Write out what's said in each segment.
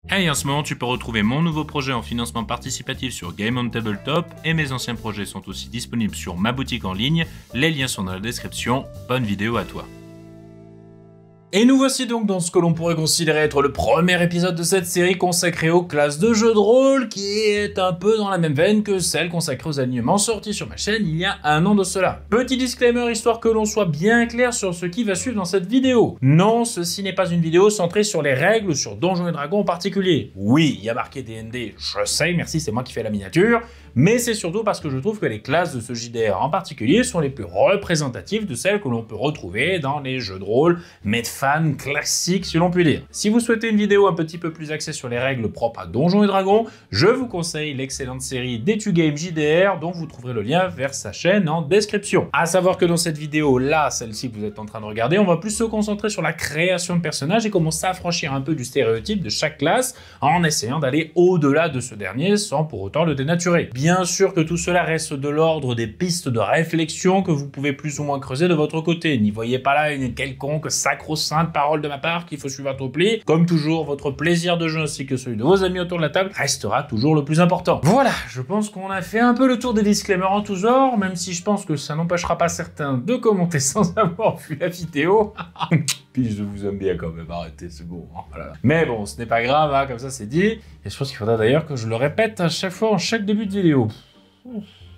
Hey, en ce moment, tu peux retrouver mon nouveau projet en financement participatif sur Game on Tabletop et mes anciens projets sont aussi disponibles sur ma boutique en ligne. Les liens sont dans la description. Bonne vidéo à toi. Et nous voici donc dans ce que l'on pourrait considérer être le premier épisode de cette série consacrée aux classes de jeux de rôle, qui est un peu dans la même veine que celle consacrée aux alignements sortis sur ma chaîne il y a un an de cela. Petit disclaimer histoire que l'on soit bien clair sur ce qui va suivre dans cette vidéo. Non, ceci n'est pas une vidéo centrée sur les règles ou sur Donjons et Dragons en particulier. Oui, il y a marqué D&D, je sais, merci, c'est moi qui fais la miniature, mais c'est surtout parce que je trouve que les classes de ce JDR en particulier sont les plus représentatives de celles que l'on peut retrouver dans les jeux de rôle Medfan classiques si l'on peut dire. Si vous souhaitez une vidéo un petit peu plus axée sur les règles propres à Donjons et Dragons, je vous conseille l'excellente série d'EtuGame JDR dont vous trouverez le lien vers sa chaîne en description. À savoir que dans cette vidéo là, celle-ci que vous êtes en train de regarder, on va plus se concentrer sur la création de personnages et comment s'affranchir un peu du stéréotype de chaque classe en essayant d'aller au-delà de ce dernier sans pour autant le dénaturer. Bien sûr que tout cela reste de l'ordre des pistes de réflexion que vous pouvez plus ou moins creuser de votre côté. N'y voyez pas là une quelconque sacro-sainte parole de ma part qu'il faut suivre à tout pli. Comme toujours, votre plaisir de jeu ainsi que celui de vos amis autour de la table restera toujours le plus important. Voilà, je pense qu'on a fait un peu le tour des disclaimers en tous genres, même si je pense que ça n'empêchera pas certains de commenter sans avoir vu la vidéo. Puis je vous aime bien quand même, arrêtez, c'est bon. Voilà. Mais bon, ce n'est pas grave, hein, comme ça c'est dit. Et je pense qu'il faudra d'ailleurs que je le répète à chaque fois en chaque début de vidéo.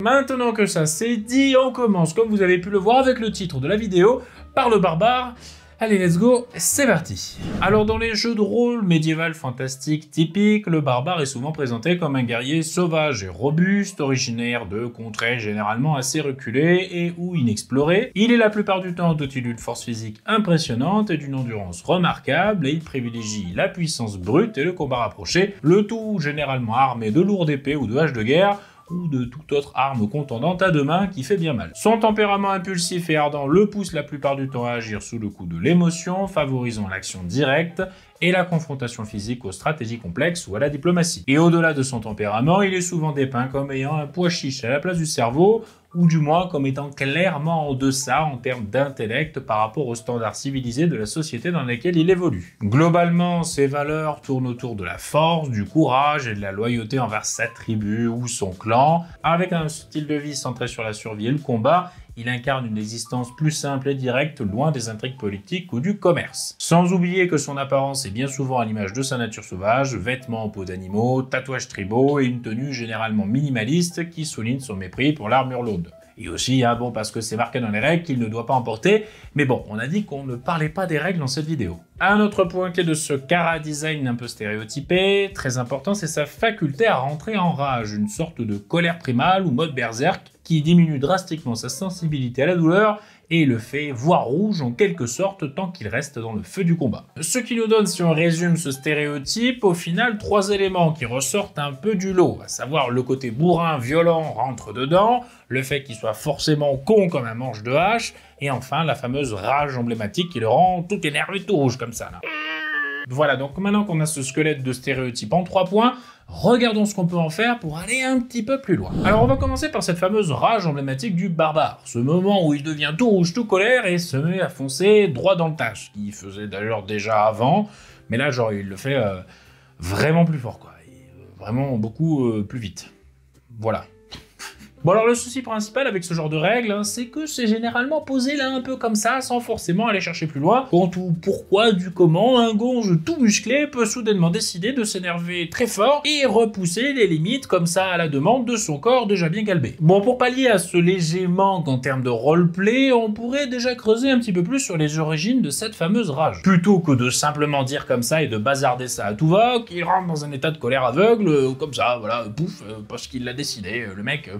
Maintenant que ça c'est dit, on commence, comme vous avez pu le voir avec le titre de la vidéo, par le barbare. Allez, let's go, c'est parti. Alors dans les jeux de rôle médiéval fantastique typiques, le barbare est souvent présenté comme un guerrier sauvage et robuste, originaire de contrées généralement assez reculées et ou inexplorées. Il est la plupart du temps doté d'une force physique impressionnante et d'une endurance remarquable et il privilégie la puissance brute et le combat rapproché, le tout généralement armé de lourdes épées ou de haches de guerre, ou de toute autre arme contondante à deux mains qui fait bien mal. Son tempérament impulsif et ardent le pousse la plupart du temps à agir sous le coup de l'émotion, favorisant l'action directe et la confrontation physique aux stratégies complexes ou à la diplomatie. Et au-delà de son tempérament, il est souvent dépeint comme ayant un pois chiche à la place du cerveau, ou du moins comme étant clairement en deçà en termes d'intellect par rapport aux standards civilisés de la société dans laquelle il évolue. Globalement, ses valeurs tournent autour de la force, du courage et de la loyauté envers sa tribu ou son clan. Avec un style de vie centré sur la survie et le combat, il incarne une existence plus simple et directe, loin des intrigues politiques ou du commerce. Sans oublier que son apparence est bien souvent à l'image de sa nature sauvage, vêtements en peau d'animaux, tatouages tribaux et une tenue généralement minimaliste qui souligne son mépris pour l'armure lourde. Et aussi, hein, bon, parce que c'est marqué dans les règles qu'il ne doit pas emporter, mais bon, on a dit qu'on ne parlait pas des règles dans cette vidéo. Un autre point clé de ce chara-design un peu stéréotypé, très important, c'est sa faculté à rentrer en rage, une sorte de colère primale ou mode berserk qui diminue drastiquement sa sensibilité à la douleur et le fait voir rouge en quelque sorte tant qu'il reste dans le feu du combat. Ce qui nous donne, si on résume ce stéréotype, au final 3 éléments qui ressortent un peu du lot, à savoir le côté bourrin, violent, rentre dedans, le fait qu'il soit forcément con comme un manche de hache, et enfin la fameuse rage emblématique qui le rend tout énervé, tout rouge comme ça là. Voilà, donc maintenant qu'on a ce squelette de stéréotype en 3 points, regardons ce qu'on peut en faire pour aller un petit peu plus loin. Alors on va commencer par cette fameuse rage emblématique du barbare, ce moment où il devient tout rouge, tout colère et se met à foncer droit dans le tas, ce qu'il faisait d'ailleurs déjà avant, mais là genre il le fait vraiment plus fort quoi, et, vraiment beaucoup plus vite. Voilà. Bon alors le souci principal avec ce genre de règles, hein, c'est que c'est généralement posé là un peu comme ça, sans forcément aller chercher plus loin. Quant au pourquoi du comment, un gonge tout musclé peut soudainement décider de s'énerver très fort et repousser les limites comme ça à la demande de son corps déjà bien galbé. Bon, pour pallier à ce léger manque en termes de roleplay, on pourrait déjà creuser un petit peu plus sur les origines de cette fameuse rage. Plutôt que de simplement dire comme ça et de bazarder ça à tout va, qu'il rentre dans un état de colère aveugle, comme ça, voilà, pouf, parce qu'il l'a décidé, le mec...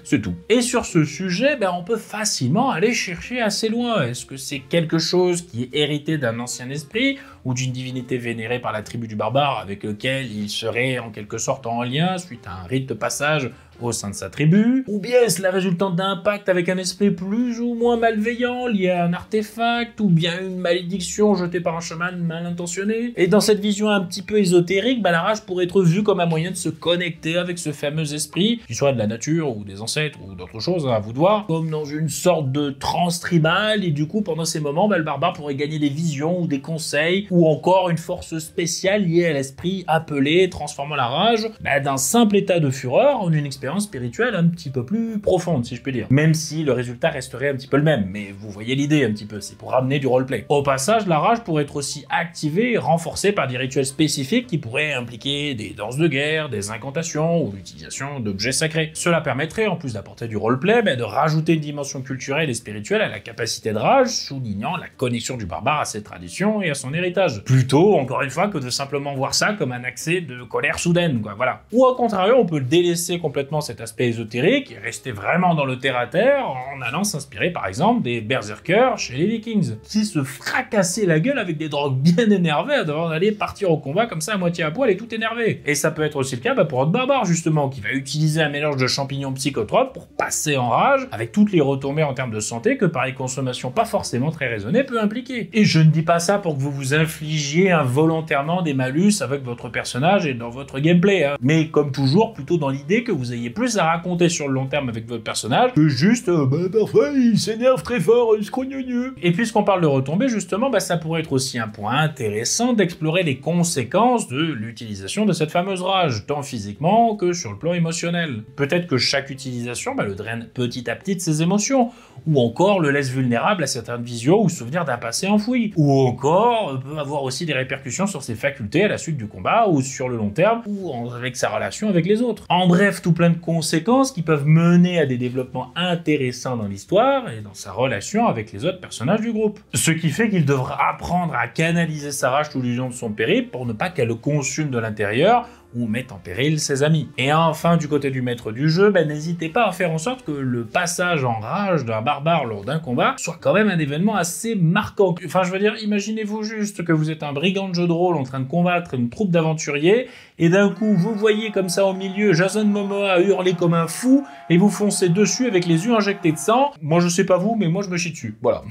c'est tout. Et sur ce sujet, on peut facilement aller chercher assez loin. Est-ce que c'est quelque chose qui est hérité d'un ancien esprit ou d'une divinité vénérée par la tribu du barbare avec lequel il serait en quelque sorte en lien suite à un rite de passage au sein de sa tribu? Ou bien est-ce la résultante d'un pacte avec un esprit plus ou moins malveillant lié à un artefact, ou bien une malédiction jetée par un chaman mal intentionné? Et dans cette vision un petit peu ésotérique, la rage pourrait être vue comme un moyen de se connecter avec ce fameux esprit, qu'il soit de la nature ou des ancêtres ou d'autres choses, à vous de voir, comme dans une sorte de transe tribale, et du coup pendant ces moments, le barbare pourrait gagner des visions ou des conseils, ou encore une force spéciale liée à l'esprit appelée, transformant la rage d'un simple état de fureur en une expérience spirituelle un petit peu plus profonde, si je puis dire. Même si le résultat resterait un petit peu le même, mais vous voyez l'idée un petit peu, c'est pour ramener du roleplay. Au passage, la rage pourrait être aussi activée et renforcée par des rituels spécifiques qui pourraient impliquer des danses de guerre, des incantations ou l'utilisation d'objets sacrés. Cela permettrait, en plus d'apporter du roleplay, de rajouter une dimension culturelle et spirituelle à la capacité de rage, soulignant la connexion du barbare à ses traditions et à son héritage. Plutôt, encore une fois, que de simplement voir ça comme un accès de colère soudaine, quoi, voilà. Ou au contraire, on peut délaisser complètement cet aspect ésotérique et rester vraiment dans le terre-à-terre en allant s'inspirer par exemple des berserkers chez les Vikings, qui se fracassaient la gueule avec des drogues bien énervées avant d'aller partir au combat comme ça à moitié à poil et tout énervé. Et ça peut être aussi le cas pour notre barbare justement, qui va utiliser un mélange de champignons psychotropes pour passer en rage, avec toutes les retombées en termes de santé que pareille consommation pas forcément très raisonnée peut impliquer. Et je ne dis pas ça pour que vous vous infligiez involontairement des malus avec votre personnage et dans votre gameplay, hein. Mais comme toujours, plutôt dans l'idée que vous ayez plus à raconter sur le long terme avec votre personnage que juste parfois il s'énerve très fort, il se crogneux. Et puisqu'on parle de retombées justement, ça pourrait être aussi un point intéressant d'explorer les conséquences de l'utilisation de cette fameuse rage, tant physiquement que sur le plan émotionnel. Peut-être que chaque utilisation le draine petit à petit de ses émotions, ou encore le laisse vulnérable à certaines visions ou souvenirs d'un passé enfoui, ou encore peut avoir aussi des répercussions sur ses facultés à la suite du combat, ou sur le long terme, ou avec sa relation avec les autres. En bref, tout plein de conséquences qui peuvent mener à des développements intéressants dans l'histoire et dans sa relation avec les autres personnages du groupe. Ce qui fait qu'il devra apprendre à canaliser sa rage tout le long de son périple pour ne pas qu'elle le consume de l'intérieur ou mette en péril ses amis. Et enfin, du côté du maître du jeu, n'hésitez pas à faire en sorte que le passage en rage d'un barbare lors d'un combat soit quand même un événement assez marquant. Enfin, je veux dire, imaginez-vous juste que vous êtes un brigand de jeu de rôle en train de combattre une troupe d'aventuriers, et d'un coup, vous voyez comme ça au milieu Jason Momoa hurler comme un fou, et vous foncez dessus avec les yeux injectés de sang. Moi, je sais pas vous, mais moi, je me chie dessus. Voilà.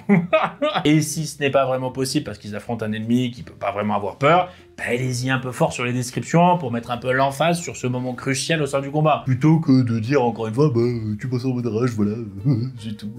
Et si ce n'est pas vraiment possible parce qu'ils affrontent un ennemi qui peut pas vraiment avoir peur, allez-y un peu fort sur les descriptions pour mettre un peu l'emphase sur ce moment crucial au sein du combat. Plutôt que de dire encore une fois, tu passes en mode rage, voilà, c'est tout,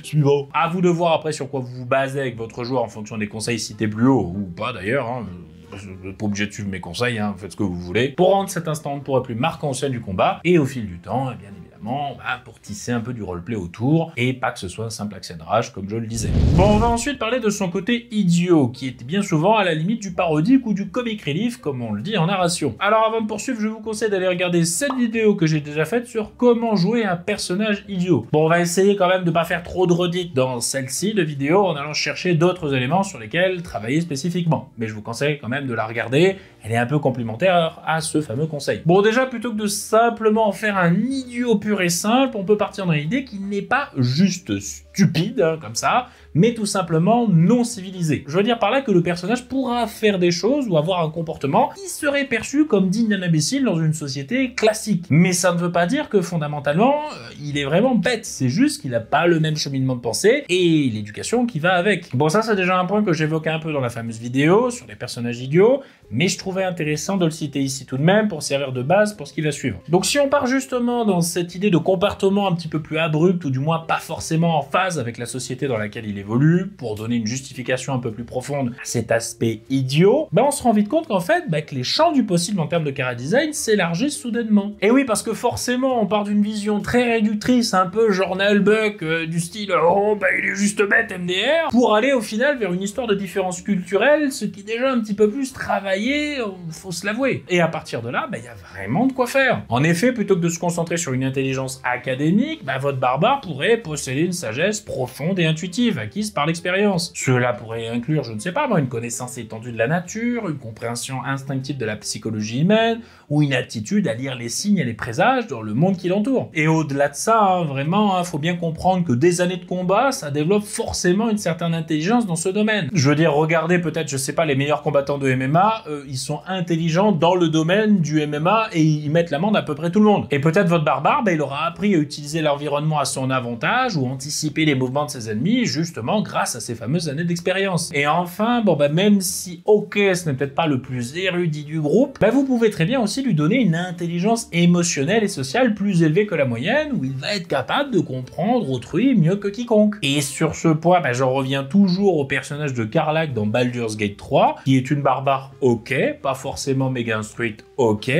suivant. À vous de voir après sur quoi vous vous basez avec votre joueur en fonction des conseils cités plus haut, ou pas d'ailleurs, hein. Vous n'êtes pas obligé de suivre mes conseils, hein, faites ce que vous voulez, pour rendre cet instant pour plus marquant au sein du combat, et au fil du temps, bien évidemment, pour tisser un peu du roleplay autour, et pas que ce soit un simple accès de rage, comme je le disais. Bon, on va ensuite parler de son côté idiot, qui est bien souvent à la limite du parodique ou du comic relief, comme on le dit en narration. Alors avant de poursuivre, je vous conseille d'aller regarder cette vidéo que j'ai déjà faite sur comment jouer un personnage idiot. Bon, on va essayer quand même de pas faire trop de redites dans celle-ci de vidéo, en allant chercher d'autres éléments sur lesquels travailler spécifiquement. Mais je vous conseille quand même de la regarder, elle est un peu complémentaire à ce fameux conseil. Bon, déjà, plutôt que de simplement faire un idiot pur et simple, on peut partir dans l'idée qu'il n'est pas juste stupide, hein, comme ça, mais tout simplement non civilisé. Je veux dire par là que le personnage pourra faire des choses ou avoir un comportement qui serait perçu comme digne d'un imbécile dans une société classique. Mais ça ne veut pas dire que fondamentalement, il est vraiment bête, c'est juste qu'il n'a pas le même cheminement de pensée et l'éducation qui va avec. Bon, ça c'est déjà un point que j'évoquais un peu dans la fameuse vidéo sur les personnages idiots, mais je trouvais intéressant de le citer ici tout de même pour servir de base pour ce qui va suivre. Donc si on part justement dans cette idée de comportement un petit peu plus abrupt, ou du moins pas forcément en phase avec la société dans laquelle il évolue, pour donner une justification un peu plus profonde à cet aspect idiot, on se rend vite compte qu'en fait, que les champs du possible en termes de chara-design s'élargissent soudainement. Et oui, parce que forcément, on part d'une vision très réductrice, un peu journal buck, du style « Oh, il est juste bête, MDR », pour aller au final vers une histoire de différence culturelle, ce qui est déjà un petit peu plus travaillé, faut se l'avouer. Et à partir de là, il y a vraiment de quoi faire. En effet, plutôt que de se concentrer sur une intelligence académique, votre barbare pourrait posséder une sagesse profonde et intuitive, acquise par l'expérience. Cela pourrait inclure, je ne sais pas, une connaissance étendue de la nature, une compréhension instinctive de la psychologie humaine, ou une aptitude à lire les signes et les présages dans le monde qui l'entoure. Et au-delà de ça, vraiment, faut bien comprendre que des années de combat, ça développe forcément une certaine intelligence dans ce domaine. Je veux dire, regardez peut-être, je sais pas, les meilleurs combattants de MMA, ils sont intelligents dans le domaine du MMA et ils mettent l'amende à peu près tout le monde. Et peut-être votre barbare, il aura appris à utiliser l'environnement à son avantage ou anticiper les mouvements de ses ennemis juste justement grâce à ces fameuses années d'expérience. Et enfin, bon bah même si ok, ce n'est peut-être pas le plus érudit du groupe, bah vous pouvez très bien aussi lui donner une intelligence émotionnelle et sociale plus élevée que la moyenne, où il va être capable de comprendre autrui mieux que quiconque. Et sur ce point, bah, j'en reviens toujours au personnage de Karlach dans Baldur's Gate 3, qui est une barbare ok, pas forcément méga instruite ok,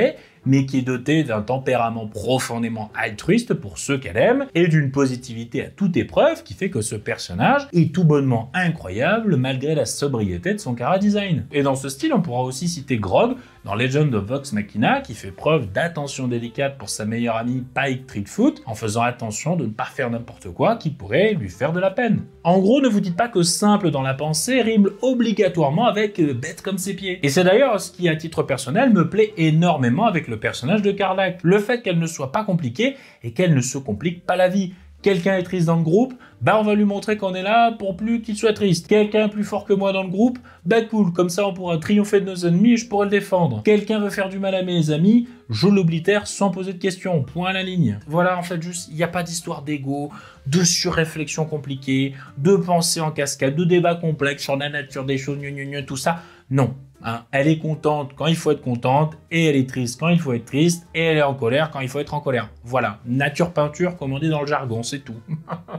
mais qui est dotée d'un tempérament profondément altruiste pour ceux qu'elle aime, et d'une positivité à toute épreuve qui fait que ce personnage est tout bonnement incroyable malgré la sobriété de son chara-design. Et dans ce style, on pourra aussi citer Grog dans Legend of Vox Machina, qui fait preuve d'attention délicate pour sa meilleure amie Pike Treatfoot, en faisant attention de ne pas faire n'importe quoi qui pourrait lui faire de la peine. En gros, ne vous dites pas que simple dans la pensée rime obligatoirement avec bête comme ses pieds. Et c'est d'ailleurs ce qui, à titre personnel, me plaît énormément avec le personnage de Karlach. Le fait qu'elle ne soit pas compliquée et qu'elle ne se complique pas la vie. Quelqu'un est triste dans le groupe, bah on va lui montrer qu'on est là pour plus qu'il soit triste. Quelqu'un plus fort que moi dans le groupe, bah cool, comme ça on pourra triompher de nos ennemis et je pourrai le défendre. Quelqu'un veut faire du mal à mes amis, je l'oblitère sans poser de questions, point à la ligne. Voilà, en fait, juste, il n'y a pas d'histoire d'ego, de surréflexion compliquée, de pensée en cascade, de débat complexe sur la nature des choses, tout ça. Non. Hein, elle est contente quand il faut être contente, et elle est triste quand il faut être triste, et elle est en colère quand il faut être en colère. Voilà, nature peinture comme on dit dans le jargon, c'est tout.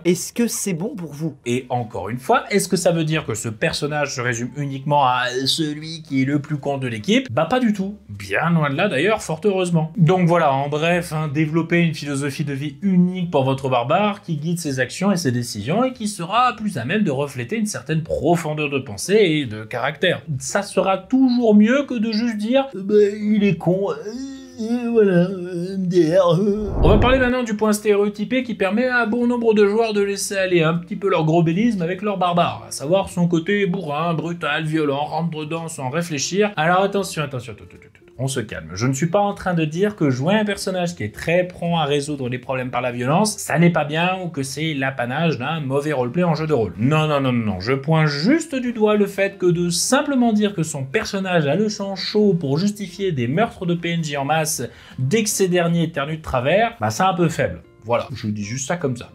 Est-ce que c'est bon pour vous? Et encore une fois, est-ce que ça veut dire que ce personnage se résume uniquement à celui qui est le plus con de l'équipe? Bah pas du tout, bien loin de là d'ailleurs, fort heureusement. Donc voilà, en bref, hein, développer une philosophie de vie unique pour votre barbare qui guide ses actions et ses décisions et qui sera plus à même de refléter une certaine profondeur de pensée et de caractère. Ça sera toujours mieux que de juste dire il est con, voilà, MDR. On va parler maintenant du point stéréotypé qui permet à bon nombre de joueurs de laisser aller un petit peu leur gros bellisme avec leur barbare, à savoir son côté bourrin, brutal, violent, rentre dedans sans réfléchir. Alors attention, on se calme. Je ne suis pas en train de dire que jouer un personnage qui est très prompt à résoudre les problèmes par la violence, ça n'est pas bien ou que c'est l'apanage d'un mauvais roleplay en jeu de rôle. Non. Je pointe juste du doigt le fait que de simplement dire que son personnage a le sang chaud pour justifier des meurtres de PNJ en masse dès que ces derniers éternuent de travers, bah c'est un peu faible. Voilà, je dis juste ça comme ça.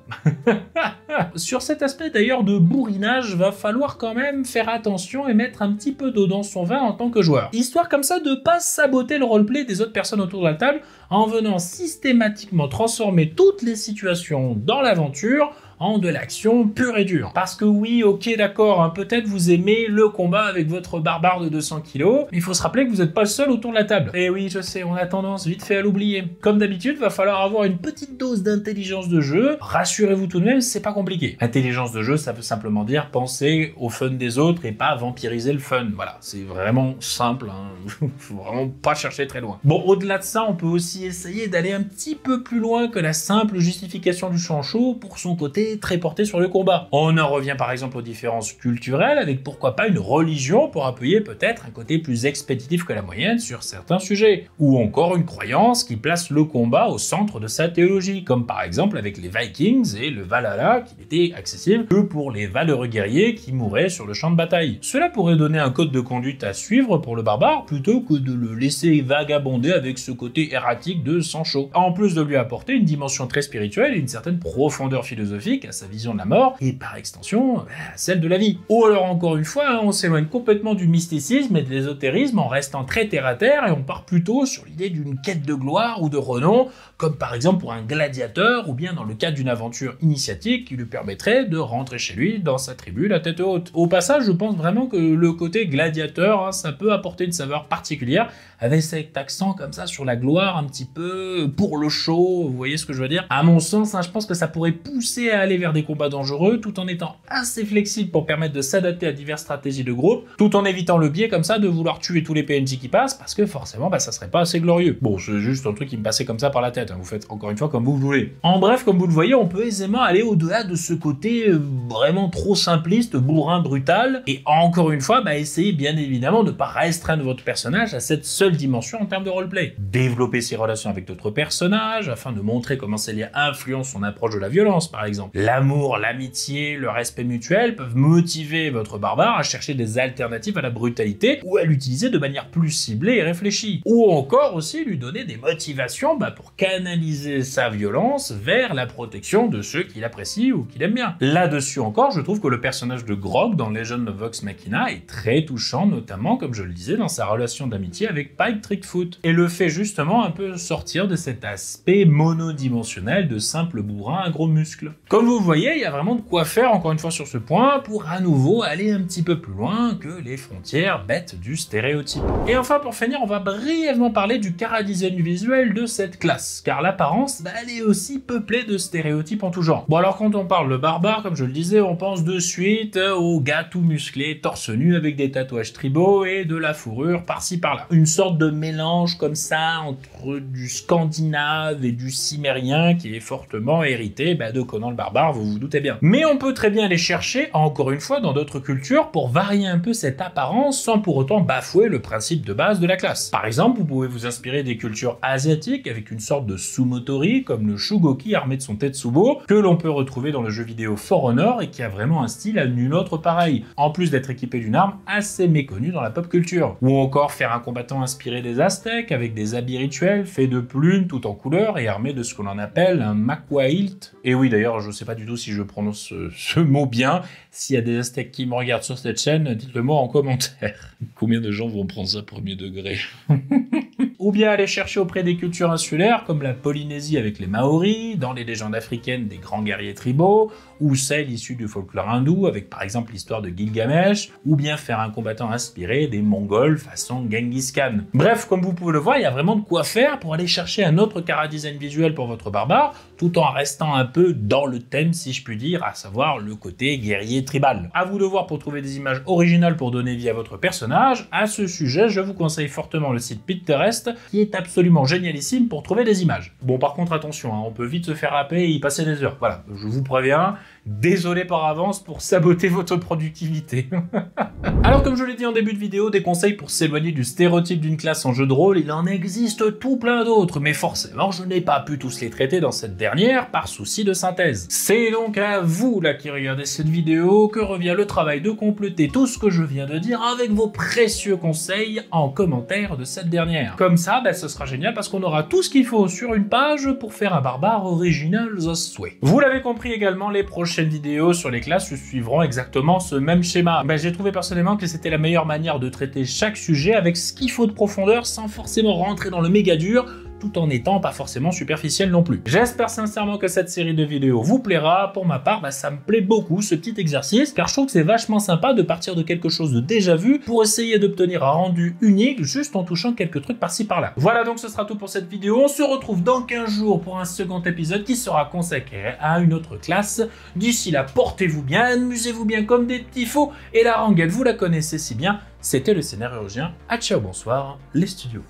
Sur cet aspect d'ailleurs de bourrinage, va falloir quand même faire attention et mettre un petit peu d'eau dans son vin en tant que joueur. Histoire comme ça de pas saboter le roleplay des autres personnes autour de la table en venant systématiquement transformer toutes les situations dans l'aventure en de l'action pure et dure. Parce que oui, ok d'accord, hein, peut-être vous aimez le combat avec votre barbare de 200 kilos, mais il faut se rappeler que vous n'êtes pas le seul autour de la table. Et oui, je sais, on a tendance vite fait à l'oublier. Comme d'habitude, va falloir avoir une petite dose d'intelligence de jeu. Rassurez-vous tout de même, c'est pas compliqué. Intelligence de jeu, ça veut simplement dire penser au fun des autres et pas vampiriser le fun. Voilà, c'est vraiment simple, hein. Faut vraiment pas chercher très loin. Bon, au-delà de ça, on peut aussi essayer d'aller un petit peu plus loin que la simple justification du champ chaud pour son côté très porté sur le combat. On en revient par exemple aux différences culturelles avec pourquoi pas une religion pour appuyer peut-être un côté plus expéditif que la moyenne sur certains sujets. Ou encore une croyance qui place le combat au centre de sa théologie, comme par exemple avec les Vikings et le Valhalla qui n'était accessible que pour les valeureux guerriers qui mouraient sur le champ de bataille. Cela pourrait donner un code de conduite à suivre pour le barbare plutôt que de le laisser vagabonder avec ce côté erratique de sang chaud. En plus de lui apporter une dimension très spirituelle et une certaine profondeur philosophique à sa vision de la mort, et par extension, à celle de la vie. Ou alors encore une fois, on s'éloigne complètement du mysticisme et de l'ésotérisme en restant très terre à terre et on part plutôt sur l'idée d'une quête de gloire ou de renom, comme par exemple pour un gladiateur ou bien dans le cadre d'une aventure initiatique qui lui permettrait de rentrer chez lui dans sa tribu la tête haute. Au passage, je pense vraiment que le côté gladiateur, hein, ça peut apporter une saveur particulière avec cet accent comme ça sur la gloire un petit peu pour le show, vous voyez ce que je veux dire? À mon sens, hein, je pense que ça pourrait pousser à aller vers des combats dangereux tout en étant assez flexible pour permettre de s'adapter à diverses stratégies de groupe, tout en évitant le biais comme ça de vouloir tuer tous les PNJ qui passent parce que forcément bah, ça serait pas assez glorieux. Bon, c'est juste un truc qui me passait comme ça par la tête, hein. Vous faites encore une fois comme vous voulez. En bref, comme vous le voyez, on peut aisément aller au-delà de ce côté vraiment trop simpliste, bourrin, brutal, et encore une fois, bah, essayez bien évidemment de ne pas restreindre votre personnage à cette seule dimension en termes de roleplay. Développer ses relations avec d'autres personnages afin de montrer comment celles-ci influencent son approche de la violence, par exemple. L'amour, l'amitié, le respect mutuel peuvent motiver votre barbare à chercher des alternatives à la brutalité ou à l'utiliser de manière plus ciblée et réfléchie. Ou encore aussi lui donner des motivations pour canaliser sa violence vers la protection de ceux qu'il apprécie ou qu'il aime bien. Là-dessus encore, je trouve que le personnage de Grog dans Legend of Vox Machina est très touchant, notamment, comme je le disais, dans sa relation d'amitié avec Pike Trickfoot, et le fait justement un peu sortir de cet aspect monodimensionnel de simple bourrin à gros muscles. Comme vous voyez, il y a vraiment de quoi faire encore une fois sur ce point pour à nouveau aller un petit peu plus loin que les frontières bêtes du stéréotype. Et enfin, pour finir, on va brièvement parler du chara-design visuel de cette classe, car l'apparence, elle est aussi peuplée de stéréotypes en tout genre. Bon alors quand on parle de barbare, comme je le disais, on pense de suite au gars tout musclé, torse nu avec des tatouages tribaux et de la fourrure par-ci par-là. Une sorte de mélange comme ça entre du scandinave et du cimérien qui est fortement hérité de Conan le barbare, vous vous doutez bien. Mais on peut très bien aller chercher, encore une fois, dans d'autres cultures pour varier un peu cette apparence sans pour autant bafouer le principe de base de la classe. Par exemple, vous pouvez vous inspirer des cultures asiatiques avec une sorte de sumotori comme le Shugoki armé de son Tetsubo que l'on peut retrouver dans le jeu vidéo For Honor et qui a vraiment un style à nul autre pareil, en plus d'être équipé d'une arme assez méconnue dans la pop culture. Ou encore faire un combattant inspiré des Aztèques avec des habits rituels faits de plumes tout en couleur et armé de ce qu'on en appelle un macuahilt. Et oui d'ailleurs je sais pas du tout si je prononce ce mot bien, s'il y a des Aztèques qui me regardent sur cette chaîne, dites-le moi en commentaire. Combien de gens vont prendre ça premier degré? Ou bien aller chercher auprès des cultures insulaires comme la Polynésie avec les Maoris, dans les légendes africaines des grands guerriers tribaux, ou celles issues du folklore hindou avec par exemple l'histoire de Gilgamesh, ou bien faire un combattant inspiré des Mongols façon Genghis Khan. Bref, comme vous pouvez le voir, il y a vraiment de quoi faire pour aller chercher un autre chara-design visuel pour votre barbare, tout en restant un peu dans le thème si je puis dire, à savoir le côté guerrier tribal. À vous de voir pour trouver des images originales pour donner vie à votre personnage. À ce sujet, je vous conseille fortement le site Pinterest, qui est absolument génialissime pour trouver des images. Bon par contre attention, on peut vite se faire happer et y passer des heures. Voilà, je vous préviens, désolé par avance pour saboter votre productivité. Alors comme je l'ai dit en début de vidéo, des conseils pour s'éloigner du stéréotype d'une classe en jeu de rôle, il en existe tout plein d'autres, mais forcément je n'ai pas pu tous les traiter dans cette dernière par souci de synthèse. C'est donc à vous là qui regardez cette vidéo que revient le travail de compléter tout ce que je viens de dire avec vos précieux conseils en commentaire de cette dernière. Comme ça, ce sera génial parce qu'on aura tout ce qu'il faut sur une page pour faire un barbare original the souhait. Vous l'avez compris également, les prochaines vidéos sur les classes suivront exactement ce même schéma. J'ai trouvé personnellement que c'était la meilleure manière de traiter chaque sujet avec ce qu'il faut de profondeur sans forcément rentrer dans le méga dur, tout en étant pas forcément superficiel non plus. J'espère sincèrement que cette série de vidéos vous plaira. Pour ma part, ça me plaît beaucoup ce petit exercice, car je trouve que c'est vachement sympa de partir de quelque chose de déjà vu pour essayer d'obtenir un rendu unique juste en touchant quelques trucs par-ci par-là. Voilà donc ce sera tout pour cette vidéo. On se retrouve dans 15 jours pour un second épisode qui sera consacré à une autre classe. D'ici là, portez-vous bien, amusez-vous bien comme des petits fous, et la rengaine, vous la connaissez si bien, c'était le Scénariologien. À ciao, bonsoir, les studios.